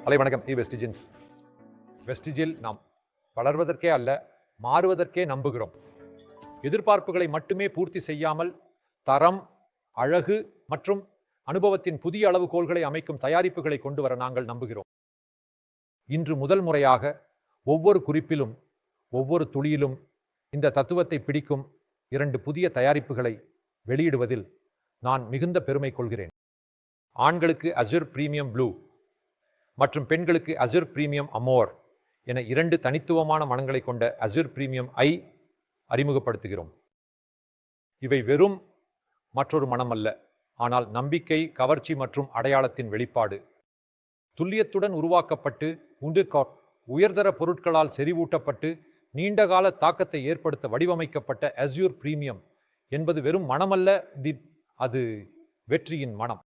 அலை வணக்கம். வெஸ்டிஜின்ஸ். வெஸ்டிஜில் நாம் வளர்வதற்கே அல்ல, மாறுவதற்கே நம்புகிறோம். எதிர்பார்ப்புகளை மட்டுமே பூர்த்தி செய்யாமல் தரம், அழகு மற்றும் அனுபவத்தின் புதிய அளவுகோல்களை அமைக்கும் தயாரிப்புகளை கொண்டு வர நாங்கள் நம்புகிறோம். இன்று முதல் முறையாக ஒவ்வொரு குறிப்பிலும் ஒவ்வொரு துளியிலும் இந்த தத்துவத்தை பிடிக்கும் 2 புதிய தயாரிப்புகளை வெளியிடுவதில் நான் மிகுந்த பெருமை கொள்கிறேன். ஆண்களுக்கு அசுர் பிரீமியம் ப்ளூ மற்றும் பெண்களுக்கு அசுர் பிரீமியம் அமோர் என 2 தனித்துவமான மனங்களை கொண்ட அசுர் பிரீமியம் ஐ அறிமுகப்படுத்துகிறோம். இவை வெறும் மற்றொரு மனம் அல்ல, ஆனால் நம்பிக்கை, கவர்ச்சி மற்றும் அடையாளத்தின் வெளிப்பாடு. துல்லியத்துடன் உருவாக்கப்பட்டு உயர்தர பொருட்களால் செறிவூட்டப்பட்டு நீண்டகால தாக்கத்தை ஏற்படுத்த வடிவமைக்கப்பட்ட அசுர் பிரீமியம் என்பது வெறும் மனமல்ல, அது வெற்றியின் மனம்.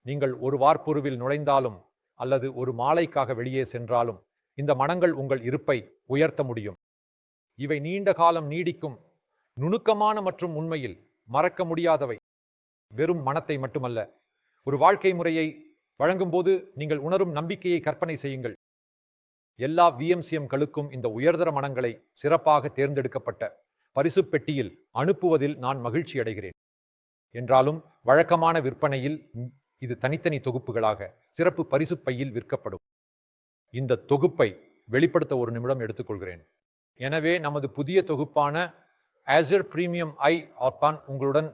நீங்கள் ஒரு வார்ப்புருவில் நுழைந்தாலும் அல்லது ஒரு மாலைக்காக வெளியே சென்றாலும் இந்த மனங்கள் உங்கள் இருப்பை உயர்த்த முடியும். இவை நீண்ட காலம் நீடிக்கும், நுணுக்கமான மற்றும் உண்மையில் மறக்க முடியாதவை. வெறும் மனத்தை மட்டுமல்ல, ஒரு வாழ்க்கை முறையை வழங்கும்போது நீங்கள் உணரும் நம்பிக்கையை கற்பனை செய்யுங்கள். எல்லா VMCMகளுக்கும் இந்த உயர்தர மனங்களை சிறப்பாக தேர்ந்தெடுக்கப்பட்ட பரிசு பெட்டியில் அனுப்புவதில் நான் மகிழ்ச்சி அடைகிறேன். என்றாலும் வழக்கமான விற்பனையில் இது தனித்தனி தொகுப்புகளாக சிறப்பு பரிசு பையில் விற்கப்படும். இந்த தொகுப்பை வெளிப்படுத்த ஒரு நிமிடம் எடுத்துக்கொள்கிறேன். எனவே நமது புதிய தொகுப்பான அசுர் பிரீமியம் ஐ உங்களுடன்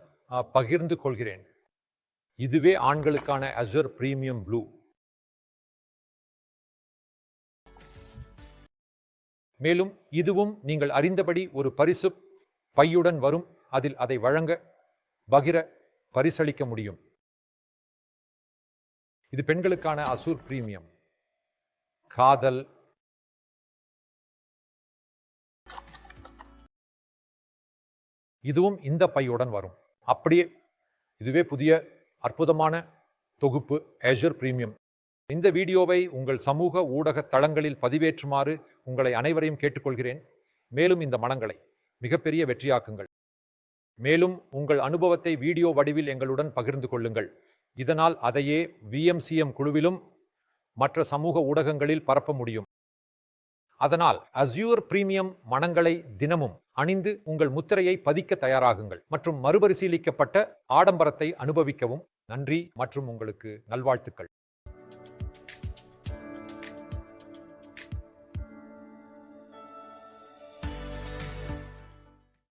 பகிர்ந்து கொள்கிறேன். இதுவே ஆண்களுக்கான அசுர் பிரீமியம் ப்ளூ. மேலும் இதுவும் நீங்கள் அறிந்தபடி ஒரு பரிசு பையுடன் வரும். அதில் அதை வழங்க பரிசளிக்க முடியும். இது பெண்களுக்கான அசுர் பிரீமியம் காதல், இதுவும் இந்த பையுடன் வரும். அப்படியே இதுவே புதிய அற்புதமான தொகுப்பு அசுர் பிரீமியம். இந்த வீடியோவை உங்கள் சமூக ஊடக தளங்களில் பதிவேற்றுமாறு உங்களை அனைவரையும் கேட்டுக்கொள்கிறேன். மேலும் இந்த மனங்களை மிகப்பெரிய வெற்றியாக்குங்கள். மேலும் உங்கள் அனுபவத்தை வீடியோ வடிவில் எங்களுடன் பகிர்ந்து கொள்ளுங்கள். இதனால் அதையே VMCM குழுவிலும் மற்ற சமூக ஊடகங்களில் பரப்ப முடியும். அதனால் அசுர் பிரீமியம் மனங்களை தினமும் அணிந்து உங்கள் முத்திரையை பதிக்க தயாராகுங்கள் மற்றும் மறுபரிசீலிக்கப்பட்ட ஆடம்பரத்தை அனுபவிக்கவும். நன்றி மற்றும் உங்களுக்கு நல்வாழ்த்துக்கள்.